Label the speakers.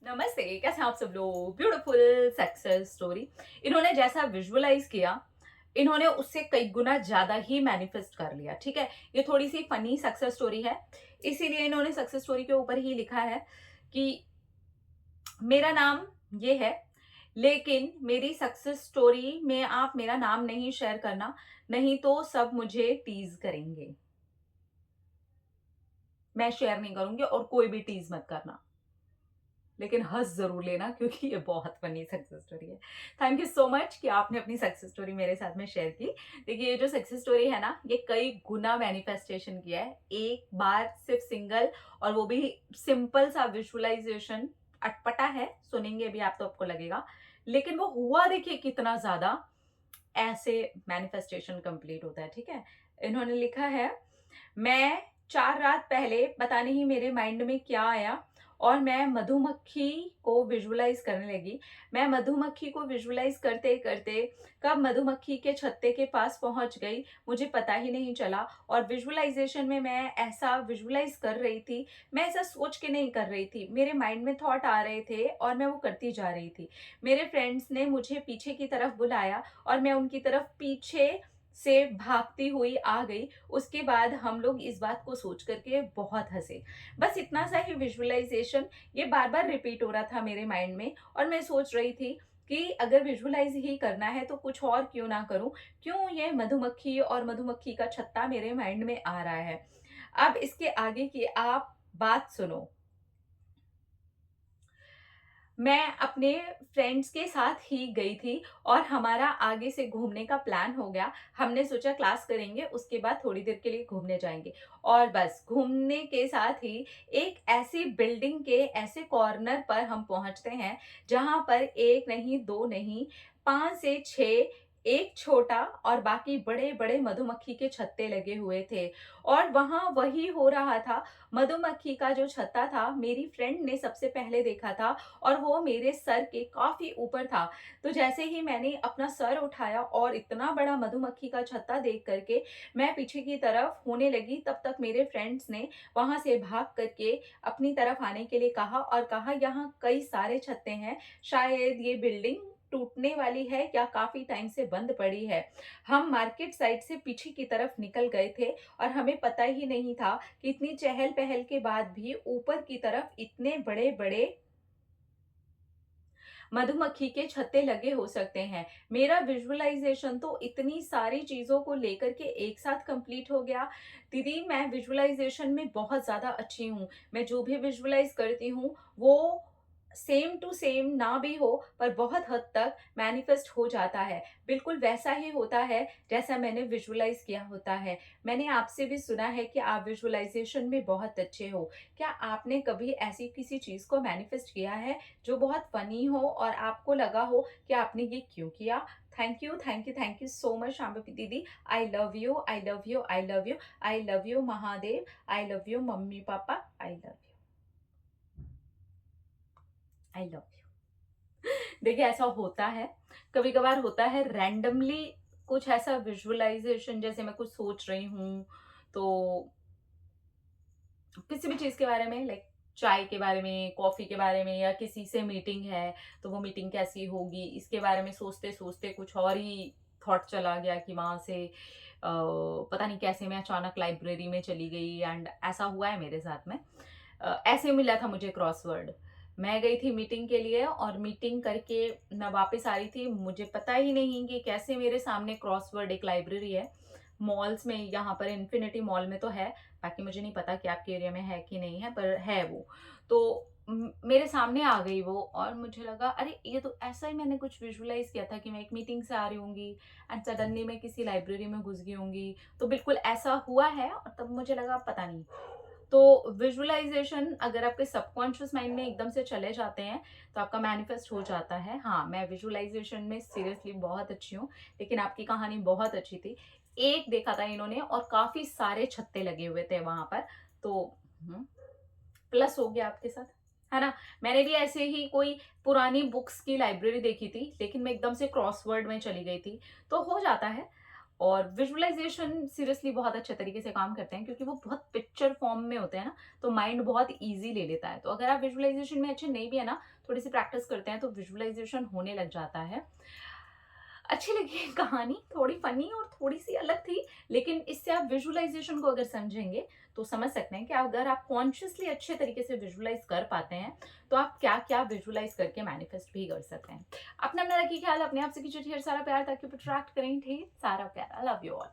Speaker 1: नमस्ते, कैसे हैं आप सब लोग। Beautiful success story. इन्होंने जैसा विजुअलाइज किया, इन्होंने उससे कई गुना ज्यादा ही मैनिफेस्ट कर लिया। ठीक है, ये थोड़ी सी फनी सक्सेस स्टोरी है, इसीलिए इन्होंने सक्सेस स्टोरी के ऊपर ही लिखा है कि मेरा नाम ये है, लेकिन मेरी सक्सेस स्टोरी में आप मेरा नाम नहीं शेयर करना, नहीं तो सब मुझे टीज करेंगे। मैं शेयर नहीं करूंगी और कोई भी टीज मत करना, लेकिन हँस ज़रूर लेना क्योंकि ये बहुत फनी सक्सेस स्टोरी है। थैंक यू सो मच कि आपने अपनी सक्सेस स्टोरी मेरे साथ में शेयर की। देखिए, ये जो सक्सेस स्टोरी है ना, ये कई गुना मैनिफेस्टेशन किया है। एक बार सिर्फ सिंगल, और वो भी सिंपल सा विजुअलाइजेशन। अटपटा है, सुनेंगे भी आप तो आपको लगेगा, लेकिन वो हुआ देखिए कितना ज़्यादा। ऐसे मैनिफेस्टेशन कंप्लीट होता है। ठीक है, इन्होंने लिखा है, मैं 4 रात पहले पता नहीं मेरे माइंड में क्या आया और मैं मधुमक्खी को विजुअलाइज करने लगी। मैं मधुमक्खी को विजुअलाइज करते करते कब मधुमक्खी के छत्ते के पास पहुंच गई मुझे पता ही नहीं चला। और विजुअलाइजेशन में मैं ऐसा विजुअलाइज कर रही थी, मैं ऐसा सोच के नहीं कर रही थी, मेरे माइंड में थॉट आ रहे थे और मैं वो करती जा रही थी। मेरे फ्रेंड्स ने मुझे पीछे की तरफ बुलाया और मैं उनकी तरफ पीछे से भागती हुई आ गई। उसके बाद हम लोग इस बात को सोच करके बहुत हंसे। बस इतना सा ही विजुअलाइजेशन, ये बार बार रिपीट हो रहा था मेरे माइंड में, और मैं सोच रही थी कि अगर विजुअलाइज ही करना है तो कुछ और क्यों ना करूं, क्यों ये मधुमक्खी और मधुमक्खी का छत्ता मेरे माइंड में आ रहा है। अब इसके आगे की आप बात सुनो। मैं अपने फ्रेंड्स के साथ ही गई थी और हमारा आगे से घूमने का प्लान हो गया। हमने सोचा क्लास करेंगे, उसके बाद थोड़ी देर के लिए घूमने जाएंगे। और बस घूमने के साथ ही एक ऐसी बिल्डिंग के ऐसे कॉर्नर पर हम पहुंचते हैं जहां पर एक नहीं, दो नहीं, 5 से 6, एक छोटा और बाकी बड़े बड़े मधुमक्खी के छत्ते लगे हुए थे। और वहां वही हो रहा था। मधुमक्खी का जो छत्ता था मेरी फ्रेंड ने सबसे पहले देखा था और वो मेरे सर के काफी ऊपर था। तो जैसे ही मैंने अपना सर उठाया और इतना बड़ा मधुमक्खी का छत्ता देख करके मैं पीछे की तरफ होने लगी, तब तक मेरे फ्रेंड्स ने वहां से भाग करके अपनी तरफ आने के लिए कहा और कहा यहाँ कई सारे छत्ते हैं, शायद ये बिल्डिंग टूटने वाली है या काफी टाइम से बंद पड़ी है। हम मार्केट साइड से पीछे की तरफ निकल गए थे और हमें पता ही नहीं था कि इतनी चहल पहल के बाद भी ऊपर की तरफ इतने बड़े बड़े मधुमक्खी के छत्ते लगे हो सकते हैं। मेरा विजुअलाइजेशन तो इतनी सारी चीजों को लेकर के एक साथ कंप्लीट हो गया। दीदी, मैं विजुअलाइजेशन में बहुत ज्यादा अच्छी हूँ। मैं जो भी विजुअलाइज करती हूँ वो सेम टू सेम ना भी हो पर बहुत हद तक मैनिफेस्ट हो जाता है। बिल्कुल वैसा ही होता है जैसा मैंने विजुअलाइज किया होता है। मैंने आपसे भी सुना है कि आप विजुअलाइजेशन में बहुत अच्छे हो। क्या आपने कभी ऐसी किसी चीज को मैनिफेस्ट किया है जो बहुत फनी हो और आपको लगा हो कि आपने ये क्यों किया? Thank you, thank you, thank you so much Shambhavi दीदी। I love you, I love you, I love you, I love you Mahadev, I love you mummy papa, I love you, I love you. देखिए, ऐसा होता है, कभी कभार होता है randomly कुछ ऐसा विजुअलाइजेशन, जैसे मैं कुछ सोच रही हूँ तो किसी भी चीज के बारे में, लाइक चाय के बारे में, कॉफी के बारे में, या किसी से मीटिंग है तो वो मीटिंग कैसी होगी, इसके बारे में सोचते सोचते कुछ और ही थॉट चला गया कि वहां से पता नहीं कैसे मैं अचानक लाइब्रेरी में चली गई। एंड ऐसा हुआ है मेरे साथ में। ऐसे मिला था मुझे क्रॉसवर्ड। मैं गई थी मीटिंग के लिए और मीटिंग करके मैं वापस आ रही थी, मुझे पता ही नहीं कि कैसे मेरे सामने क्रॉसवर्ड, एक लाइब्रेरी है मॉल्स में, यहाँ पर इन्फिनिटी मॉल में तो है, बाकी मुझे नहीं पता कि आपके एरिया में है कि नहीं है, पर है वो। तो मेरे सामने आ गई वो और मुझे लगा अरे ये तो ऐसा ही मैंने कुछ विजुअलाइज किया था कि मैं एक मीटिंग से आ रही होंगी एंड सडनली मैं किसी लाइब्रेरी में घुस गई होंगी। तो बिल्कुल ऐसा हुआ है और तब मुझे लगा पता नहीं। तो विजुअलाइजेशन अगर आपके सबकॉन्शियस माइंड में एकदम से चले जाते हैं तो आपका मैनिफेस्ट हो जाता है। हाँ, मैं विजुअलाइजेशन में सीरियसली बहुत अच्छी हूँ, लेकिन आपकी कहानी बहुत अच्छी थी। एक देखा था इन्होंने और काफी सारे छत्ते लगे हुए थे वहां पर, तो प्लस हो गया आपके साथ, है ना। मैंने भी ऐसे ही कोई पुरानी बुक्स की लाइब्रेरी देखी थी, लेकिन मैं एकदम से क्रॉसवर्ड में चली गई थी, तो हो जाता है। और विजुअलाइजेशन सीरियसली बहुत अच्छे तरीके से काम करते हैं क्योंकि वो बहुत पिक्चर फॉर्म में होते हैं ना, तो माइंड बहुत ईजी ले लेता है। तो अगर आप विजुअलाइजेशन में अच्छे नहीं भी है ना, थोड़ी सी प्रैक्टिस करते हैं तो विजुअलाइजेशन होने लग जाता है। अच्छी लगी कहानी, थोड़ी फनी और थोड़ी सी अलग थी, लेकिन इससे आप विजुअलाइजेशन को अगर समझेंगे तो समझ सकते हैं कि अगर आप कॉन्शियसली अच्छे तरीके से विजुअलाइज कर पाते हैं तो आप क्या क्या विजुअलाइज करके मैनिफेस्ट भी कर सकते हैं। अपना अपना रखिए ख्याल, अपने आप से कीजिए ढेर सारा प्यार ताकि अट्रैक्ट करें ढेर सारा प्यार। आई लव यू ऑल।